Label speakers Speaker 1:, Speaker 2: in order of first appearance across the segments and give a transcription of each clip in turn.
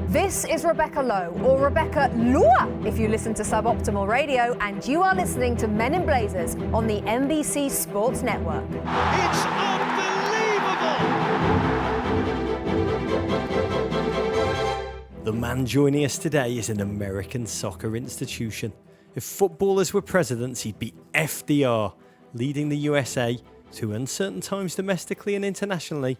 Speaker 1: This is Rebecca Lowe, or Rebecca Lua, if you listen to Suboptimal Radio, and you are listening to Men in Blazers on the NBC Sports Network.
Speaker 2: It's unbelievable!
Speaker 3: The man joining us today is an American soccer institution. If footballers were presidents, he'd be FDR, leading the USA to uncertain times domestically and internationally,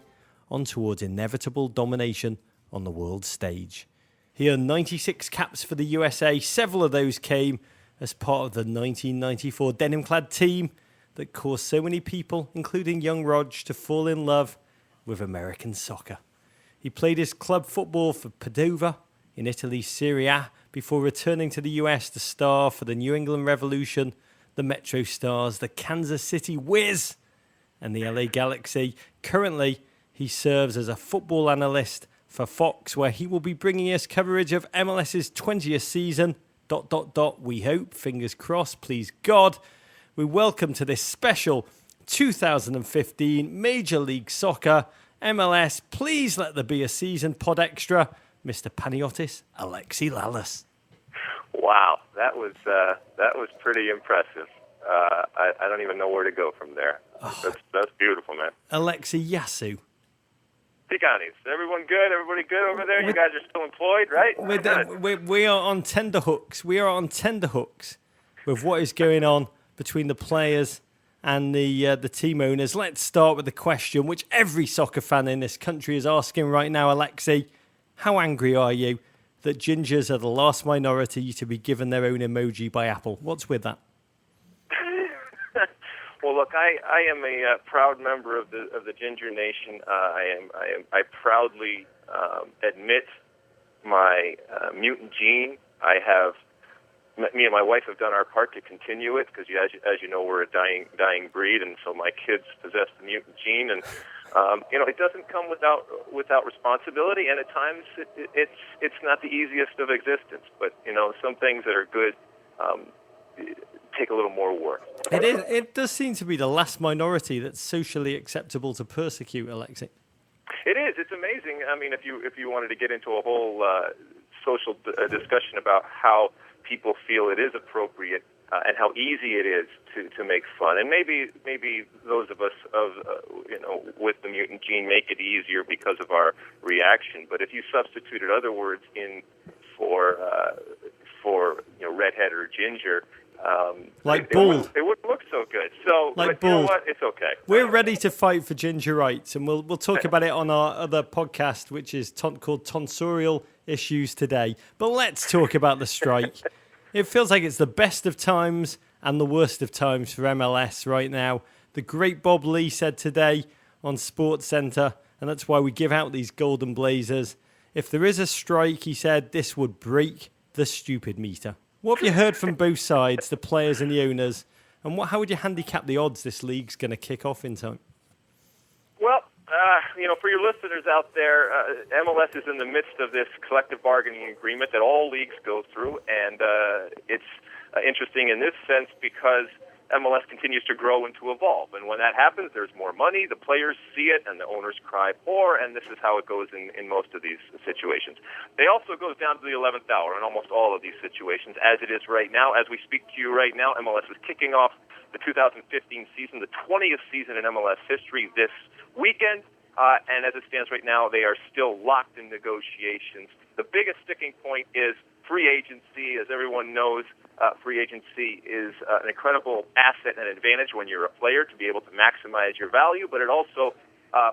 Speaker 3: on towards inevitable domination on the world stage. He earned 96 caps for the USA. Several of those came as part of the 1994 denim-clad team that caused so many people, including young Rog, to fall in love with American soccer. He played his club football for Padova in Italy's Serie A before returning to the US to star for the New England Revolution, the Metro Stars, the Kansas City Wiz, and the LA Galaxy. Currently, he serves as a football analyst for Fox, where he will be bringing us coverage of MLS's 20th season. ... We hope, fingers crossed, please God. We welcome to this special 2015 Major League Soccer MLS. Please let there be a season pod extra, Mr. Paniotis, Alexi Lalas.
Speaker 4: Wow, that was pretty impressive. I don't even know where to go from there. That's beautiful, man.
Speaker 3: Alexi Yasu.
Speaker 4: Tiganis, everyone good? Everybody good over there? You guys are still employed, right?
Speaker 3: We are on tender hooks. We are on tender hooks with what is going on between the players and the team owners. Let's start with the question which every soccer fan in this country is asking right now, Alexi. How angry are you that gingers are the last minority to be given their own emoji by Apple? What's with that?
Speaker 4: Well, look, I am a proud member of the Ginger Nation. I proudly admit my mutant gene. Me and my wife have done our part to continue it because, as you know, we're a dying breed, and so my kids possess the mutant gene, and it doesn't come without responsibility, and at times it's not the easiest of existence. But some things that are good take a little more work.
Speaker 3: It does seem to be the last minority that's socially acceptable to persecute, Alexi.
Speaker 4: It is. It's amazing. I mean, if you wanted to get into a whole social discussion about how people feel it is appropriate and how easy it is to make fun, and maybe those of us with the mutant gene make it easier because of our reaction. But if you substituted other words in for redhead or ginger.
Speaker 3: Like bald.
Speaker 4: It wouldn't look so good. So,
Speaker 3: like
Speaker 4: but you know
Speaker 3: bald.
Speaker 4: what? It's okay.
Speaker 3: We're ready to fight for ginger rights, and we'll talk about it on our other podcast, which is called Tonsorial Issues Today. But let's talk about the strike. It feels like it's the best of times and the worst of times for MLS right now. The great Bob Lee said today on SportsCenter, and that's why we give out these golden blazers. If there is a strike, he said, this would break the stupid meter. What have you heard from both sides, the players and the owners, and how would you handicap the odds this league's going to kick off in time?
Speaker 4: Well, for your listeners out there, MLS is in the midst of this collective bargaining agreement that all leagues go through, and it's interesting in this sense because MLS continues to grow and to evolve. And when that happens, there's more money, the players see it, and the owners cry poor, and this is how it goes in most of these situations. It also goes down to the 11th hour in almost all of these situations, as it is right now. As we speak to you right now, MLS is kicking off the 2015 season, the 20th season in MLS history this weekend, and as it stands right now, they are still locked in negotiations. The biggest sticking point is free agency. As everyone knows, free agency is an incredible asset and advantage when you're a player to be able to maximize your value, but it also,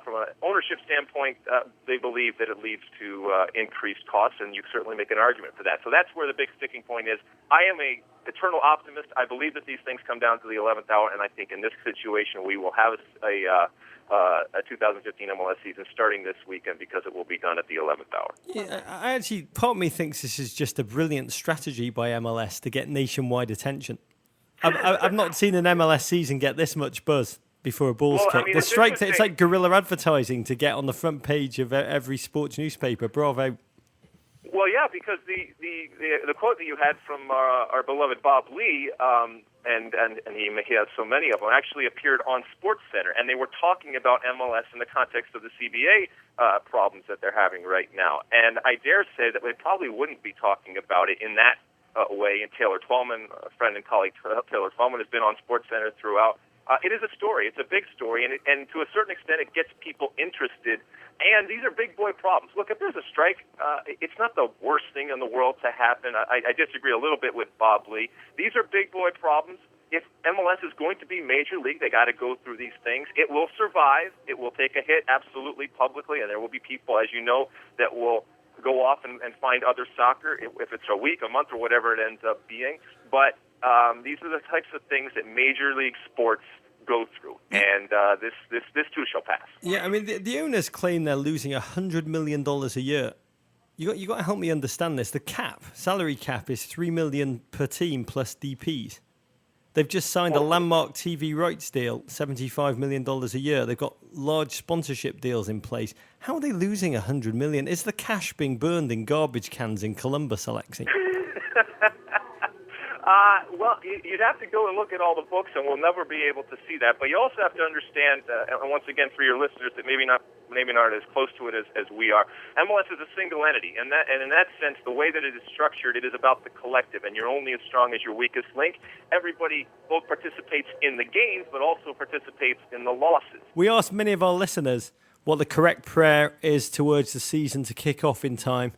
Speaker 4: from an ownership standpoint, they believe that it leads to increased costs, and you certainly make an argument for that. So that's where the big sticking point is. I am a eternal optimist. I believe that these things come down to the 11th hour, and I think in this situation we will have a 2015 MLS season starting this weekend because it will be done at the 11th hour.
Speaker 3: Yeah, part of me thinks this is just a brilliant strategy by MLS to get nationwide attention. I've not seen an MLS season get this much buzz before a ball's kicked. I mean, the strike, it's like guerrilla advertising to get on the front page of every sports newspaper. Bravo.
Speaker 4: Well, yeah, because the quote that you had from our beloved Bob Lee and he has so many of them, actually appeared on SportsCenter, and they were talking about MLS in the context of the CBA problems that they're having right now. And I dare say that they probably wouldn't be talking about it in that way. And Taylor Twellman, a friend and colleague, Taylor Twellman, has been on SportsCenter throughout. It is a story. It's a big story, and to a certain extent, it gets people interested. And these are big boy problems. Look, if there's a strike, it's not the worst thing in the world to happen. I disagree a little bit with Bob Lee. These are big boy problems. If MLS is going to be Major League, they got to go through these things. It will survive. It will take a hit, absolutely, publicly, and there will be people, as you know, that will go off and find other soccer, if it's a week, a month, or whatever it ends up being. But these are the types of things that Major League sports go through, and this too shall pass.
Speaker 3: Yeah, I mean, the owners claim they're losing $100 million a year. You got to help me understand this. The salary cap is $3 million per team plus DPs. They've just signed a landmark TV rights deal, $75 million a year. They've got large sponsorship deals in place. How are they losing $100 million? Is the cash being burned in garbage cans in Columbus, Alexi?
Speaker 4: Well, you'd have to go and look at all the books, and we'll never be able to see that. But you also have to understand, and once again, for your listeners that maybe not as close to it as we are, MLS is a single entity, and in that sense, the way that it is structured, it is about the collective, and you're only as strong as your weakest link. Everybody both participates in the gains, but also participates in the losses.
Speaker 3: We asked many of our listeners what the correct prayer is to urge the season to kick off in time.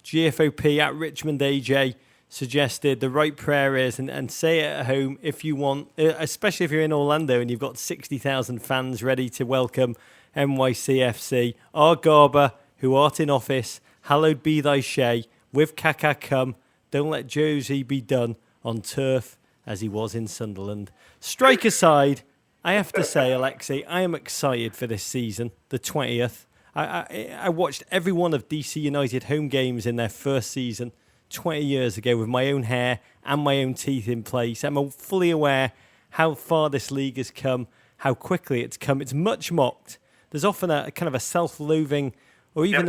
Speaker 3: GFOP at Richmond AJ suggested the right prayer is, and say it at home if you want, especially if you're in Orlando and you've got 60,000 fans ready to welcome NYCFC. Our Garber, who art in office, hallowed be thy shay, with Kaka come, don't let Josie be done on turf as he was in Sunderland. Strike aside, I have to say, Alexi, I am excited for this season, the 20th. I watched every one of DC United home games in their first season 20 years ago with my own hair and my own teeth in place. I'm fully aware how far this league has come, how quickly it's come. It's much mocked. There's often a kind of a self-loathing or even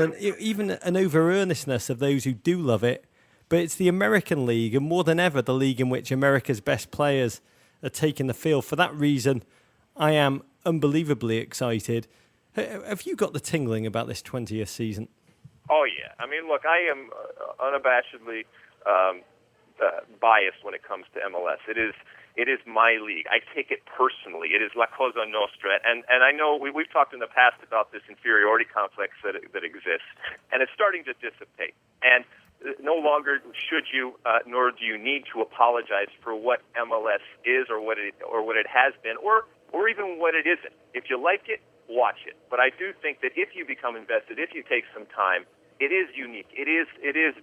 Speaker 3: an over-earnestness of those who do love it. But it's the American League, and more than ever, the league in which America's best players are taking the field. For that reason, I am unbelievably excited. Have you got the tingling about this 20th season?
Speaker 4: Oh, yeah. I mean, look, I am unabashedly biased when it comes to MLS. It is my league. I take it personally. It is La Cosa Nostra. And I know we've talked in the past about this inferiority complex that exists, and it's starting to dissipate. And no longer should you, nor do you need to apologize for what MLS is or what it has been, or even what it isn't. If you like it, watch it. But I do think that if you become invested, if you take some time, it is unique. It is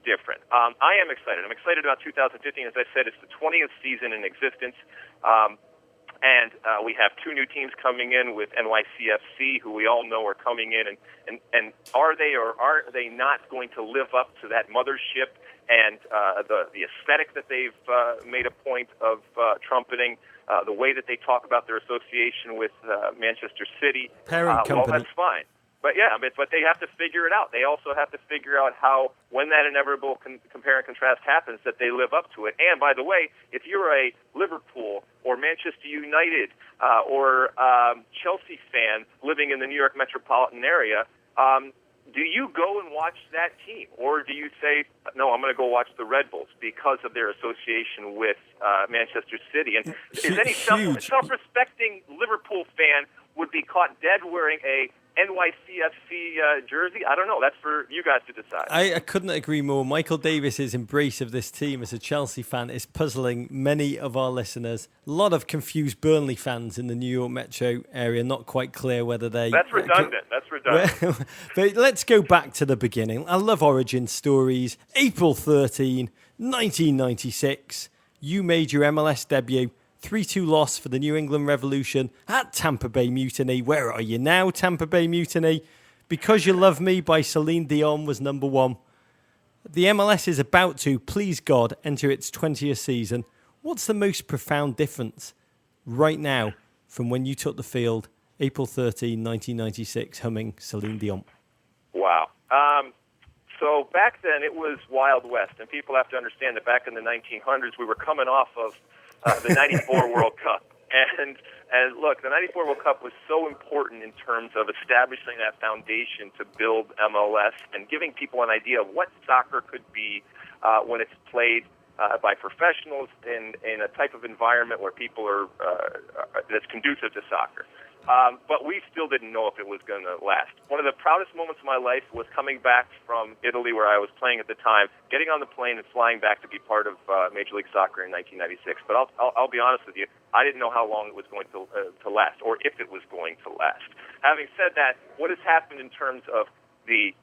Speaker 4: different. I am excited. I'm excited about 2015. As I said, it's the 20th season in existence. And we have two new teams coming in with NYCFC, who we all know are coming in. And are they or are they not going to live up to that mothership and the aesthetic that they've made a point of trumpeting, the way that they talk about their association with Manchester City?
Speaker 3: Parent company.
Speaker 4: Well, that's fine. But yeah, but they have to figure it out. They also have to figure out how, when that inevitable compare and contrast happens, that they live up to it. And by the way, if you're a Liverpool or Manchester United or Chelsea fan living in the New York metropolitan area, do you go and watch that team, or do you say, no, I'm going to go watch the Red Bulls because of their association with Manchester City? And is any self-respecting Liverpool fan would be caught dead wearing a NYCFC jersey? I don't know. That's for you guys to decide.
Speaker 3: I couldn't agree more. Michael Davis's embrace of this team as a Chelsea fan is puzzling many of our listeners. A lot of confused Burnley fans in the New York metro area, not quite clear whether they...
Speaker 4: That's redundant.
Speaker 3: But let's go back to the beginning. I love origin stories. April 13, 1996. You made your MLS debut. 3-2 loss for the New England Revolution at Tampa Bay Mutiny. Where are you now, Tampa Bay Mutiny? Because You Love Me by Celine Dion was number one. The MLS is about to, please God, enter its 20th season. What's the most profound difference right now from when you took the field, April 13, 1996, humming Celine Dion?
Speaker 4: Wow. So back then it was Wild West, and people have to understand that back in the 1900s we were coming off of the '94 World Cup. And look, the '94 World Cup was so important in terms of establishing that foundation to build MLS and giving people an idea of what soccer could be when it's played by professionals in a type of environment where people are that's conducive to soccer. But we still didn't know if it was going to last. One of the proudest moments of my life was coming back from Italy, where I was playing at the time, getting on the plane and flying back to be part of Major League Soccer in 1996. But I'll be honest with you, I didn't know how long it was going to last, or if it was going to last. Having said that, what has happened in terms of the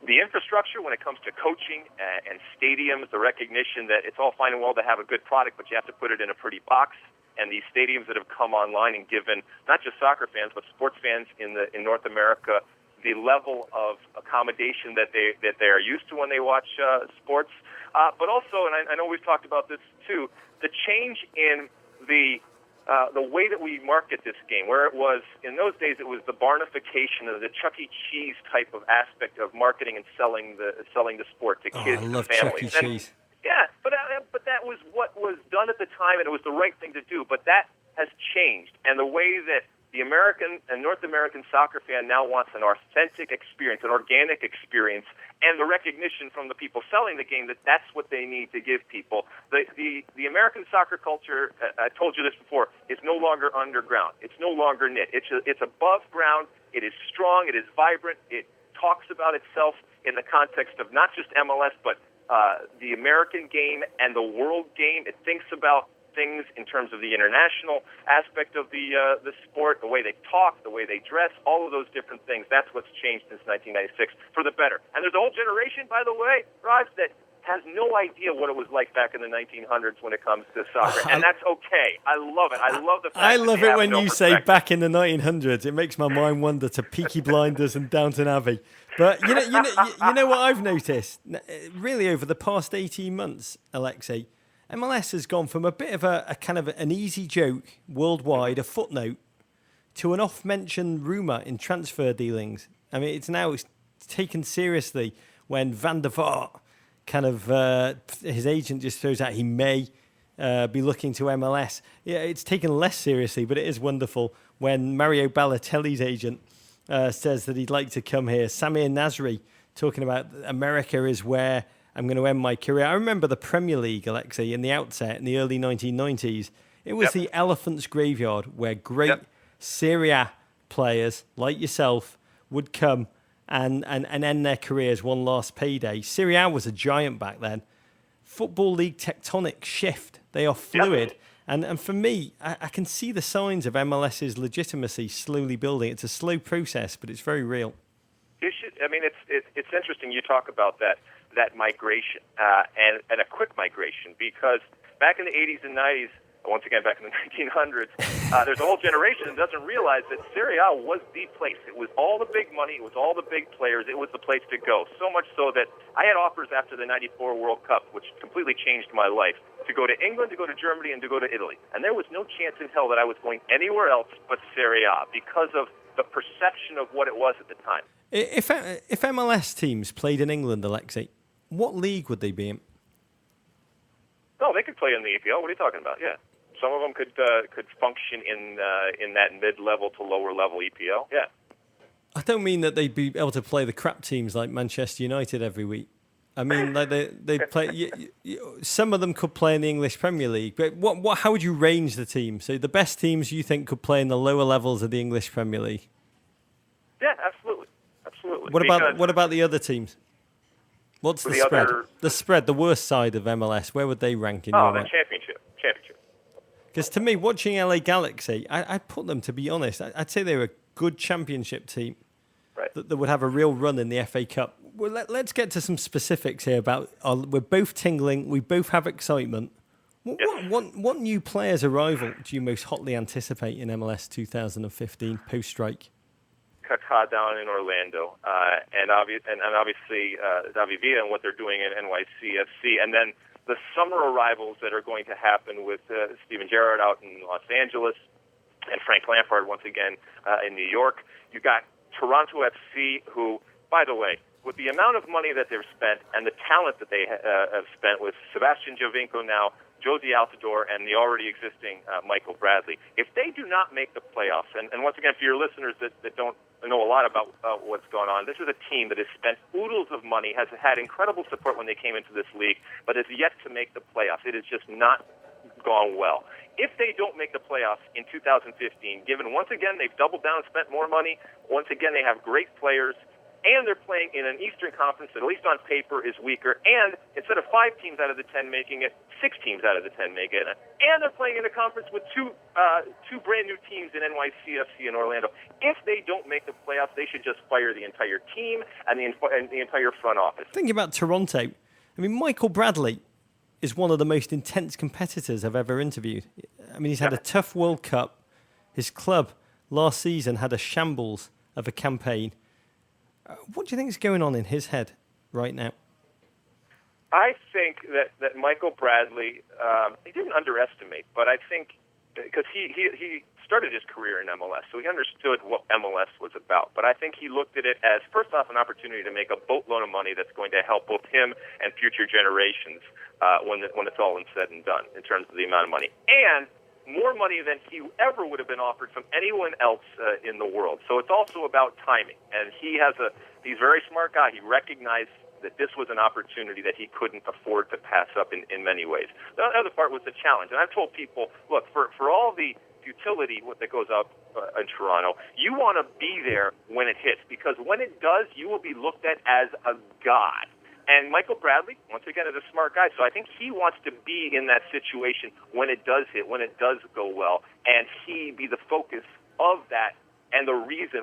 Speaker 4: infrastructure when it comes to coaching and stadiums, the recognition that it's all fine and well to have a good product, but you have to put it in a pretty box. And these stadiums that have come online and given not just soccer fans but sports fans in North America the level of accommodation that they are used to when they watch sports, but also, and I know we've talked about this too, the change in the way that we market this game, where it was in those days, it was the barnification of the Chuck E. Cheese type of aspect of marketing and selling the sport to kids
Speaker 3: I love
Speaker 4: and families.
Speaker 3: Chuck E. Cheese.
Speaker 4: Yeah, but that was what was done at the time, and it was the right thing to do. But that has changed, and the way that the American and North American soccer fan now wants an authentic experience, an organic experience, and the recognition from the people selling the game that that's what they need to give people. The American soccer culture, I told you this before, is no longer underground. It's no longer knit. It's above ground. It is strong. It is vibrant. It talks about itself in the context of not just MLS, but the American game and the world game. It thinks about things in terms of the international aspect of the sport, the way they talk, the way they dress, all of those different things. That's what's changed since 1996 for the better. And there's a whole generation, by the way, Raj, that has no idea what it was like back in the 1900s when it comes to soccer, and that's okay. I love it. I love the fact
Speaker 3: I
Speaker 4: that
Speaker 3: love
Speaker 4: they
Speaker 3: it
Speaker 4: have
Speaker 3: when
Speaker 4: no
Speaker 3: you say
Speaker 4: perspective.
Speaker 3: back in the 1900s. It makes my mind wander to Peaky Blinders and Downton Abbey. But you know what I've noticed really over the past 18 months, Alexi, MLS has gone from a bit of a kind of an easy joke worldwide, a footnote, to an oft-mentioned rumour in transfer dealings. I mean, it's now taken seriously when Van der Vaart kind of his agent just throws out he may be looking to MLS. Yeah, it's taken less seriously, but it is wonderful when Mario Balotelli's agent says that he'd like to come here. Samir Nasri talking about America is where I'm going to end my career. I remember the Premier League, Alexi, in the outset, in the early 1990s. It was the elephant's graveyard where great Serie A players like yourself would come and end their careers one last payday. Serie A was a giant back then. Football League tectonic shift. They are fluid. And for me, I can see the signs of MLS's legitimacy slowly building. It's a slow process, but it's very real.
Speaker 4: It's interesting you talk about that migration and a quick migration, because back in the 80s and 90s, once again back in the 1900s, there's a whole generation that doesn't realize that Serie A was the place. It was all the big money. It was all the big players. It was the place to go. So much so that I had offers after the '94 World Cup, which completely changed my life, to go to England, to go to Germany, and to go to Italy. And there was no chance in hell that I was going anywhere else but Serie A because of the perception of what it was at the time.
Speaker 3: If MLS teams played in England, Alexi, what league would they be in?
Speaker 4: No, they could play in the EPL. What are you talking about? Yeah. Some of them could function in that mid-level to lower-level EPL. Yeah.
Speaker 3: I don't mean that they'd be able to play the crap teams like Manchester United every week. I mean, like they'd play. Some of them could play in the English Premier League. But how would you range the team? So the best teams you think could play in the lower levels of the English Premier League?
Speaker 4: Yeah, absolutely.
Speaker 3: What about the other teams? What's the spread? The spread, the worst side of MLS. Where would they rank in your mind?
Speaker 4: Championship.
Speaker 3: Because to me, watching LA Galaxy, I'd put them, to be honest, I'd say they're a good championship team that would have a real run in the FA Cup. Well, let's get to some specifics here about, we're both tingling, we both have excitement. What new players' arrival do you most hotly anticipate in MLS 2015 post-strike?
Speaker 4: Kaká down in Orlando, and obviously Davi Villa and what they're doing in NYCFC, and then the summer arrivals that are going to happen with Steven Gerrard out in Los Angeles and Frank Lampard once again in New York. You've got Toronto FC, who, by the way, with the amount of money that they've spent and the talent that they have spent with Sebastian Giovinco now Josie Altidore and the already existing Michael Bradley. If they do not make the playoffs, and once again, for your listeners that don't know a lot about what's going on, this is a team that has spent oodles of money, has had incredible support when they came into this league, but has yet to make the playoffs. It has just not gone well. If they don't make the playoffs in 2015, given once again they've doubled down and spent more money, once again they have great players, and they're playing in an Eastern Conference that, at least on paper, is weaker. And instead of 5 teams out of the 10 making it, 6 teams out of the 10 make it. And they're playing in a conference with two brand new teams in NYCFC and Orlando. If they don't make the playoffs, they should just fire the entire team and the entire front office.
Speaker 3: Thinking about Toronto, I mean, Michael Bradley is one of the most intense competitors I've ever interviewed. I mean, he's had a tough World Cup. His club last season had a shambles of a campaign. What do you think is going on in his head right now?
Speaker 4: I think that Michael Bradley, he didn't underestimate, but I think because he started his career in MLS, so he understood what MLS was about. But I think he looked at it as, first off, an opportunity to make a boatload of money that's going to help both him and future generations when it's all said and done in terms of the amount of money. And more money than he ever would have been offered from anyone else in the world. So it's also about timing. And he's a very smart guy. He recognized that this was an opportunity that he couldn't afford to pass up in many ways. The other part was the challenge. And I've told people, look, for all the futility that goes up in Toronto, you want to be there when it hits, because when it does, you will be looked at as a god. And Michael Bradley, once again, is a smart guy, so I think he wants to be in that situation when it does hit, when it does go well, and he be the focus of that and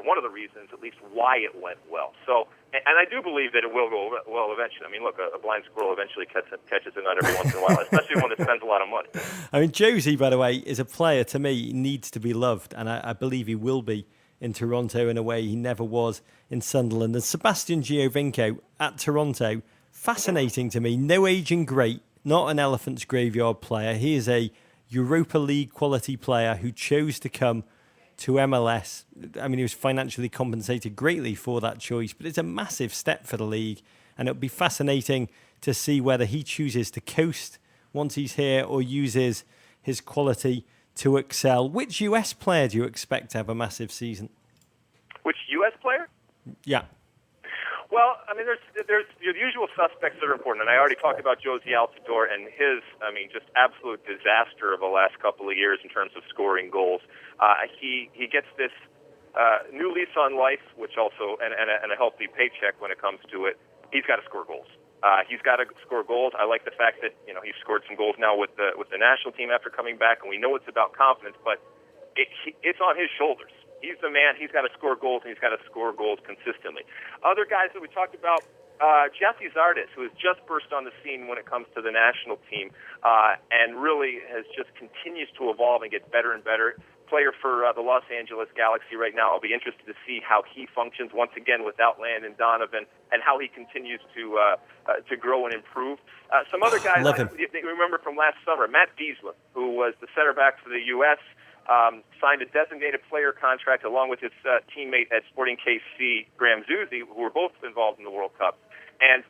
Speaker 4: one of the reasons, at least, why it went well. So, and I do believe that it will go well eventually. I mean, look, a blind squirrel eventually catches a nut every once in a while, especially when it spends a lot of money.
Speaker 3: I mean, Josie, by the way, is a player, to me, needs to be loved, and I believe he will be in Toronto in a way he never was in Sunderland. And Sebastian Giovinco at Toronto, fascinating to me. No aging great, not an elephant's graveyard player. He is a Europa League quality player who chose to come to MLS. I mean, he was financially compensated greatly for that choice, but it's a massive step for the league. And it'll be fascinating to see whether he chooses to coast once he's here or uses his quality to excel. Which US player do you expect to have a massive season?
Speaker 4: Which U.S. player?
Speaker 3: Yeah.
Speaker 4: Well, I mean, there's the usual suspects that are important, and I already talked about Josie Altidore and his, just absolute disaster of the last couple of years in terms of scoring goals. He gets this new lease on life, which also and a healthy paycheck when it comes to it. He's got to score goals. He's got to score goals. I like the fact that he's scored some goals now with the national team after coming back, and we know it's about confidence, but it's on his shoulders. He's the man. He's got to score goals, and he's got to score goals consistently. Other guys that we talked about, Jesse Zardes, who has just burst on the scene when it comes to the national team, and really just continues to evolve and get better and better. Player for the Los Angeles Galaxy right now. I'll be interested to see how he functions once again without Landon Donovan, and how he continues to grow and improve. Some other guys you remember from last summer, Matt Diesler, who was the center back for the U.S., signed a designated player contract along with his teammate at Sporting KC, Graham Zusi, who were both involved in the World Cup. And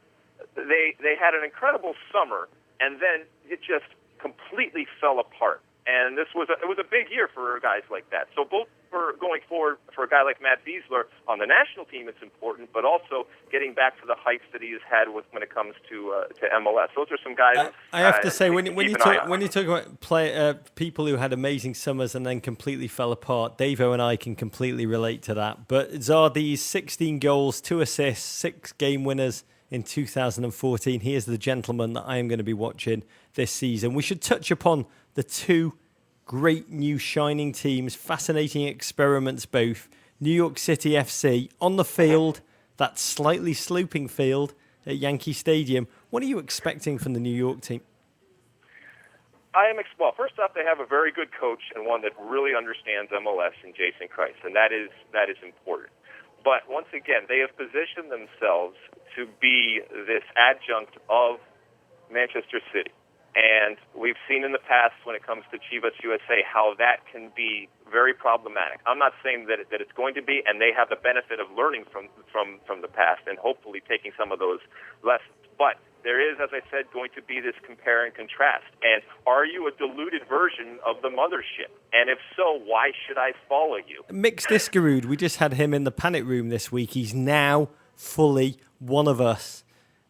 Speaker 4: they had an incredible summer, and then it just completely fell apart. And it was a big year for guys like that. So both for going forward for a guy like Matt Diesler on the national team, it's important, but also getting back to the heights that he has had when it comes to MLS. Those are some guys.
Speaker 3: I have to say, when you talk about people who had amazing summers and then completely fell apart, Davo and I can completely relate to that. But Zardes, 16 goals, 2 assists, 6 game winners in 2014. He is the gentleman that I am going to be watching this season. We should touch upon the 2 great new shining teams, fascinating experiments both. New York City FC on the field, that slightly sloping field at Yankee Stadium. What are you expecting from the New York team?
Speaker 4: Well, first off, they have a very good coach and one that really understands MLS in Jason Kreis, and that is important. But once again, they have positioned themselves to be this adjunct of Manchester City. And we've seen in the past when it comes to Chivas USA how that can be very problematic. I'm not saying that it's going to be, and they have the benefit of learning from the past and hopefully taking some of those lessons. But there is, as I said, going to be this compare and contrast. And are you a diluted version of the mothership? And if so, why should I follow you?
Speaker 3: Mixed Discarud, we just had him in the panic room this week. He's now fully one of us.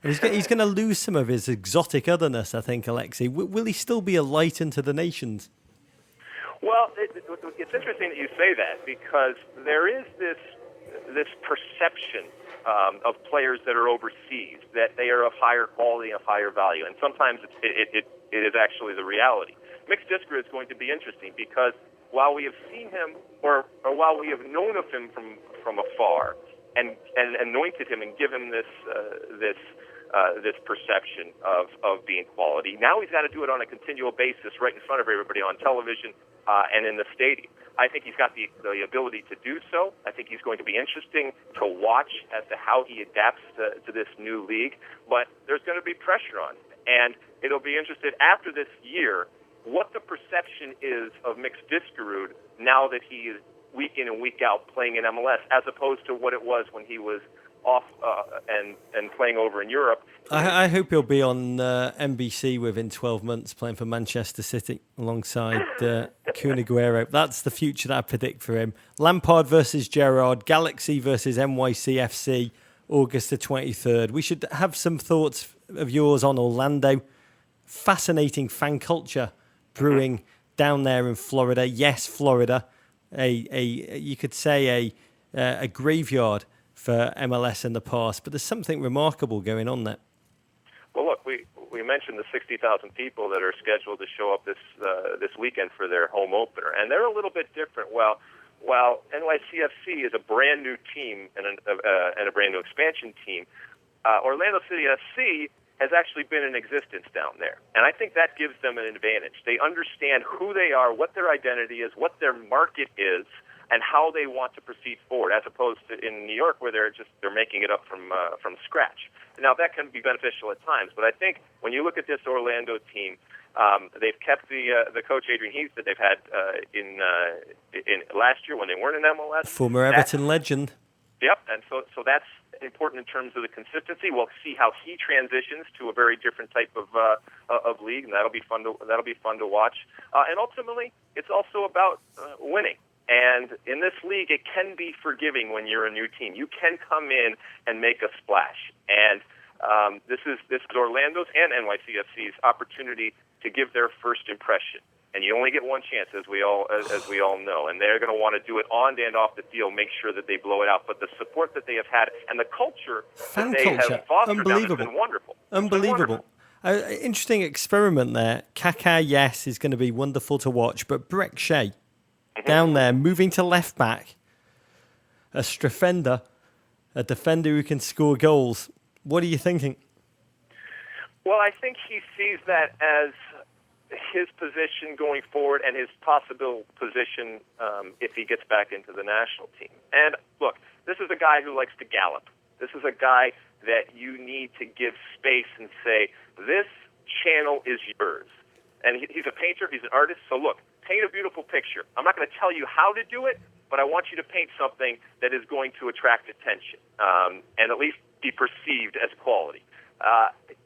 Speaker 3: And he's going to lose some of his exotic otherness, I think, Alexi. Will he still be a light unto the nations?
Speaker 4: Well, it's interesting that you say that, because there is this perception of players that are overseas, that they are of higher quality and of higher value. And sometimes it is actually the reality. Mixed Discar is going to be interesting because while we have seen him, or while we have known of him from afar and anointed him and given this perception of being quality, now he's got to do it on a continual basis right in front of everybody on television and in the stadium. I think he's got the ability to do so. I think he's going to be interesting to watch as to how he adapts to this new league. But there's going to be pressure on him. And it'll be interesting after this year what the perception is of Mixed Discarud now that he is week in and week out playing in MLS, as opposed to what it was when he was off and playing over in Europe.
Speaker 3: I hope he'll be on NBC within 12 months playing for Manchester City alongside Kun Aguero. That's the future that I predict for him. Lampard versus Gerrard, Galaxy versus NYCFC, August the 23rd. We should have some thoughts of yours on Orlando. Fascinating fan culture brewing down there in Florida. Yes, Florida, you could say a graveyard for MLS in the past, but there's something remarkable going on there.
Speaker 4: Well, look, we mentioned the 60,000 people that are scheduled to show up this weekend for their home opener, and they're a little bit different. While NYCFC is a brand new team and a brand new expansion team, Orlando City FC has actually been in existence down there, and I think that gives them an advantage. They understand who they are, what their identity is, what their market is, and how they want to proceed forward, as opposed to in New York where they're making it up from scratch. Now that can be beneficial at times, but I think when you look at this Orlando team, they've kept the coach Adrian Heath that they've had in last year when they weren't in MLS.
Speaker 3: Former Everton legend.
Speaker 4: Yep, and so that's important in terms of the consistency. We'll see how he transitions to a very different type of league, and that'll be fun to watch. And ultimately, it's also about winning. And in this league, it can be forgiving when you're a new team. You can come in and make a splash. And this is Orlando's and NYCFC's opportunity to give their first impression. And you only get one chance, as we all know. And they're going to want to do it on and off the field, make sure that they blow it out. But the support that they have had and the culture that they have fostered down has been wonderful.
Speaker 3: Unbelievable. Interesting experiment there. Kaká, yes, is going to be wonderful to watch. But Breck Shea, down there, moving to left back, a defender who can score goals. What are you thinking?
Speaker 4: Well, I think he sees that as his position going forward and his possible position if he gets back into the national team. And look, this is a guy who likes to gallop. This is a guy that you need to give space and say, this channel is yours. And he's a painter, he's an artist, so look, paint a beautiful picture. I'm not going to tell you how to do it, but I want you to paint something that is going to attract attention and at least be perceived as quality.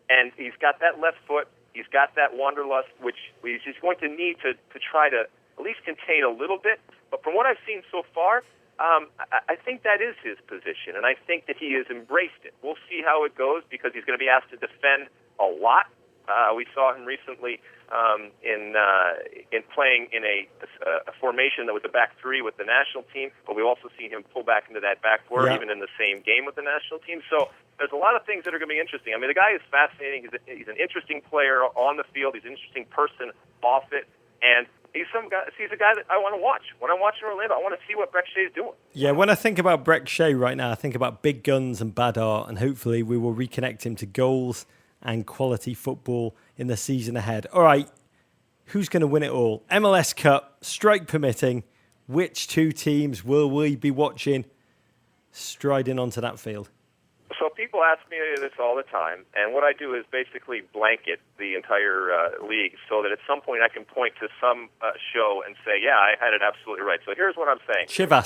Speaker 4: And he's got that left foot. He's got that wanderlust, which he's going to need to try to at least contain a little bit. But from what I've seen so far, I think that is his position, and I think that he has embraced it. We'll see how it goes because he's going to be asked to defend a lot. We saw him recently in playing in a formation that was a back three with the national team, but we've also seen him pull back into that back four, even in the same game with the national team. So there's a lot of things that are going to be interesting. I mean, the guy is fascinating. He's an interesting player on the field. He's an interesting person off it, and he's a guy that I want to watch. When I'm watching Orlando, I want to see what Breck Shea is doing.
Speaker 3: Yeah, when I think about Breck Shea right now, I think about big guns and bad art, and hopefully we will reconnect him to goals and quality football in the season ahead. All right, who's going to win it all? MLS Cup, strike permitting. Which two teams will we be watching striding onto that field?
Speaker 4: So people ask me this all the time, and what I do is basically blanket the entire league so that at some point I can point to some show and say, yeah, I had it absolutely right. So here's what I'm saying.
Speaker 3: Chivas.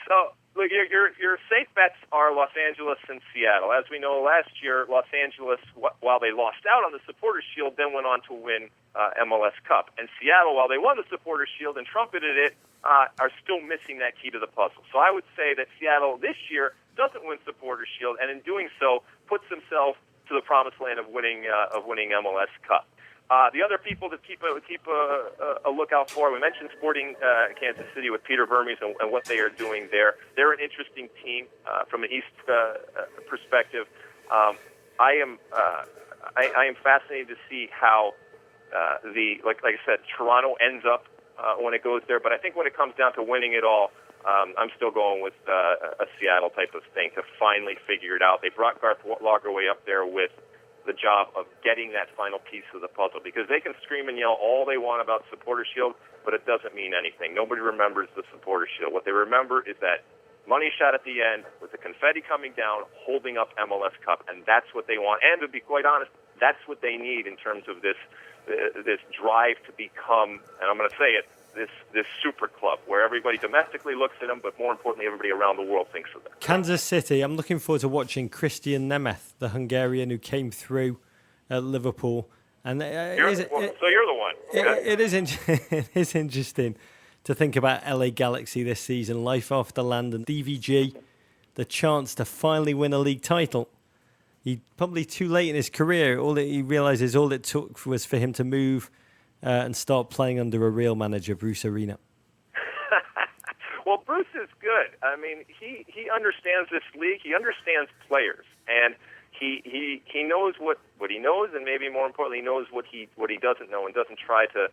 Speaker 4: So Look, your safe bets are Los Angeles and Seattle. As we know, last year, Los Angeles, while they lost out on the Supporters' Shield, then went on to win MLS Cup. And Seattle, while they won the Supporters' Shield and trumpeted it, are still missing that key to the puzzle. So I would say that Seattle this year doesn't win Supporters' Shield, and in doing so, puts themselves to the promised land of winning MLS Cup. The other people to keep a lookout for, we mentioned Sporting Kansas City with Peter Vermes and what they are doing there. They're an interesting team from an East perspective. I am fascinated to see how like I said, Toronto ends up when it goes there. But I think when it comes down to winning it all, I'm still going with a Seattle type of thing to finally figure it out. They brought Garth Lagerwey up there with the job of getting that final piece of the puzzle, because they can scream and yell all they want about Supporters' Shield, but it doesn't mean anything. Nobody remembers the Supporters' Shield. What they remember is that money shot at the end with the confetti coming down, holding up MLS Cup, and that's what they want. And to be quite honest, that's what they need in terms of this drive to become, and I'm going to say it, this super club where everybody domestically looks at them, but more importantly, everybody around the world thinks of them.
Speaker 3: Kansas City, I'm looking forward to watching Christian Nemeth, the Hungarian who came through at Liverpool. And
Speaker 4: you're the one. Okay.
Speaker 3: It is interesting to think about LA Galaxy this season, life after land and DVG, the chance to finally win a league title. He probably too late in his career. All that he realizes all it took was for him to move and start playing under a real manager, Bruce Arena.
Speaker 4: Well, Bruce is good. I mean, he understands this league. He understands players, and he knows what he knows, and maybe more importantly, he knows what he doesn't know, and doesn't try to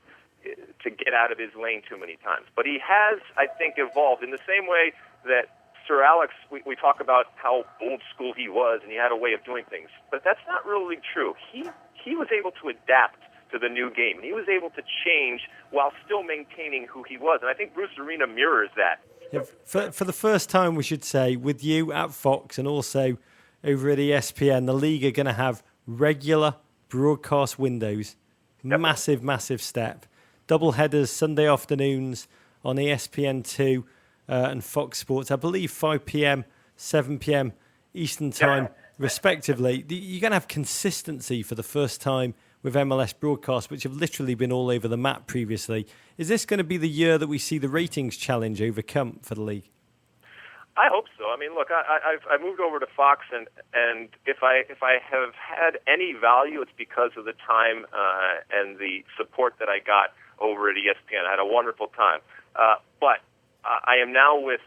Speaker 4: get out of his lane too many times. But he has, I think, evolved in the same way that Sir Alex, we talk about how old school he was, and he had a way of doing things. But that's not really true. He was able to adapt to the new game. He was able to change while still maintaining who he was. And I think Bruce Arena mirrors that.
Speaker 3: Yeah, for the first time, we should say, with you at Fox and also over at ESPN, the league are going to have regular broadcast windows. Yep. Massive step. Double headers Sunday afternoons on ESPN2 and Fox Sports. I believe 5 p.m., 7 p.m. Eastern Time, respectively. You're going to have consistency for the first time with MLS broadcasts, which have literally been all over the map previously. Is this going to be the year that we see the ratings challenge overcome for the league?
Speaker 4: I hope so. I mean, look, I moved over to Fox, and if I have had any value, it's because of the time and the support that I got over at ESPN. I had a wonderful time. But I am now with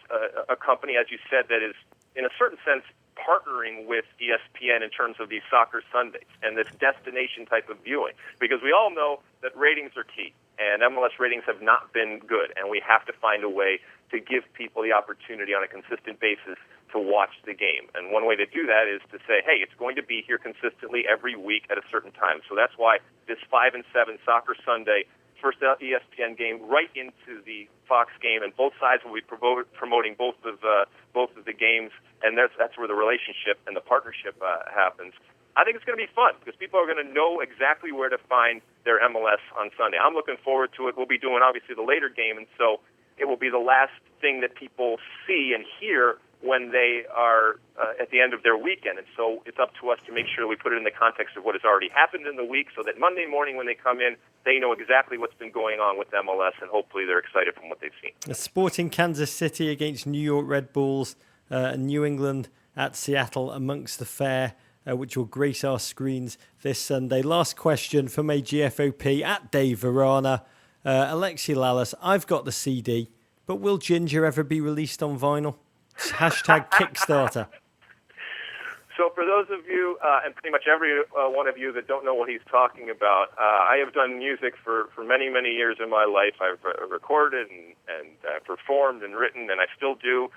Speaker 4: a company, as you said, that is, in a certain sense, partnering with ESPN in terms of these soccer Sundays and this destination type of viewing, because we all know that ratings are key, and MLS ratings have not been good, and we have to find a way to give people the opportunity on a consistent basis to watch the game. And one way to do that is to say, hey, it's going to be here consistently every week at a certain time. So that's why this 5 and 7 Soccer Sunday, first ESPN game right into the Fox game, and both sides will be promoting both of the games, and that's where the relationship and the partnership happens. I think it's going to be fun because people are going to know exactly where to find their MLS on Sunday. I'm looking forward to it. We'll be doing, obviously, the later game, and so it will be the last thing that people see and hear when they are at the end of their weekend. And so it's up to us to make sure we put it in the context of what has already happened in the week, so that Monday morning when they come in, they know exactly what's been going on with MLS, and hopefully they're excited from what they've seen.
Speaker 3: Sporting Kansas City against New York Red Bulls and New England at Seattle amongst the fair, which will grace our screens this Sunday. Last question from a GFOP at Dave Varana. Alexi Lalas, I've got the CD, but will Ginger ever be released on vinyl? Hashtag Kickstarter.
Speaker 4: So for those of you, and pretty much every one of you that don't know what he's talking about, I have done music for many, many years in my life. I've recorded and performed and written, and I still do.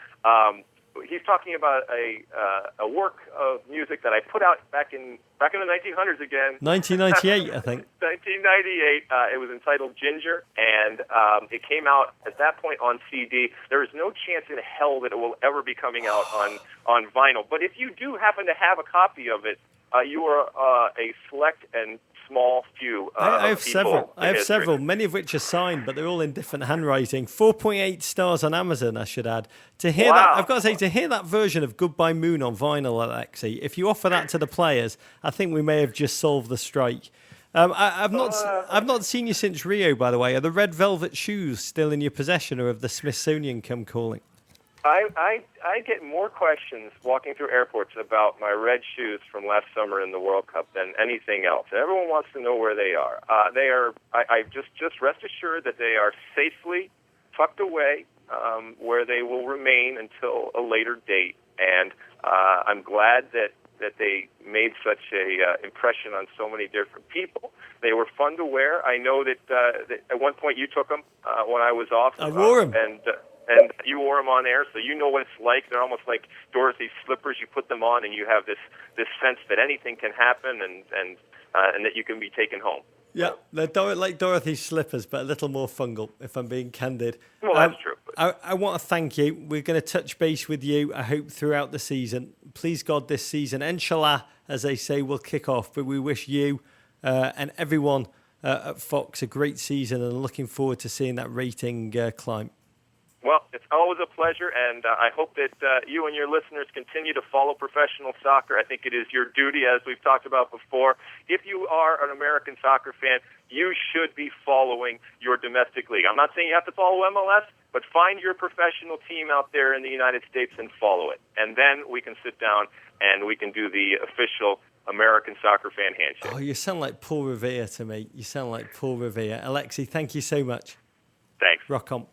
Speaker 4: He's talking about a work of music that I put out back in the 1900s again.
Speaker 3: 1998, I think.
Speaker 4: 1998. It was entitled Ginger, and it came out at that point on CD. There is no chance in hell that it will ever be coming out on vinyl. But if you do happen to have a copy of it, you are a select and small few.
Speaker 3: I have
Speaker 4: people
Speaker 3: several.
Speaker 4: in
Speaker 3: I have
Speaker 4: history.
Speaker 3: several, many of which are signed, but they're all in different handwriting. 4.8 stars on Amazon, I should add. To hear that, I've got to say, to hear that version of Goodbye Moon on vinyl, Alexi, if you offer that to the players, I think we may have just solved the strike. I've not seen you since Rio, by the way. Are the red velvet shoes still in your possession, or have the Smithsonian come calling?
Speaker 4: I get more questions walking through airports about my red shoes from last summer in the World Cup than anything else. Everyone wants to know where they are. They are. I just rest assured that they are safely tucked away, where they will remain until a later date. And I'm glad that they made such a impression on so many different people. They were fun to wear. I know that at one point you took them when I was off.
Speaker 3: I wore them.
Speaker 4: And you wore them on air, so you know what it's like. They're almost like Dorothy's slippers. You put them on, and you have this sense that anything can happen, and that you can be taken home.
Speaker 3: Yeah, they're like Dorothy's slippers, but a little more fungal, if I'm being candid.
Speaker 4: Well, that's true.
Speaker 3: I want to thank you. We're going to touch base with you, I hope, throughout the season. Please God, this season, inshallah, as they say, will kick off. But we wish you and everyone at Fox a great season, and looking forward to seeing that rating climb.
Speaker 4: Well, it's always a pleasure, and I hope that you and your listeners continue to follow professional soccer. I think it is your duty, as we've talked about before. If you are an American soccer fan, you should be following your domestic league. I'm not saying you have to follow MLS, but find your professional team out there in the United States and follow it. And then we can sit down and we can do the official American soccer fan handshake.
Speaker 3: Oh, you sound like Paul Revere to me. You sound like Paul Revere. Alexi, thank you so much.
Speaker 4: Thanks.
Speaker 3: Rock on.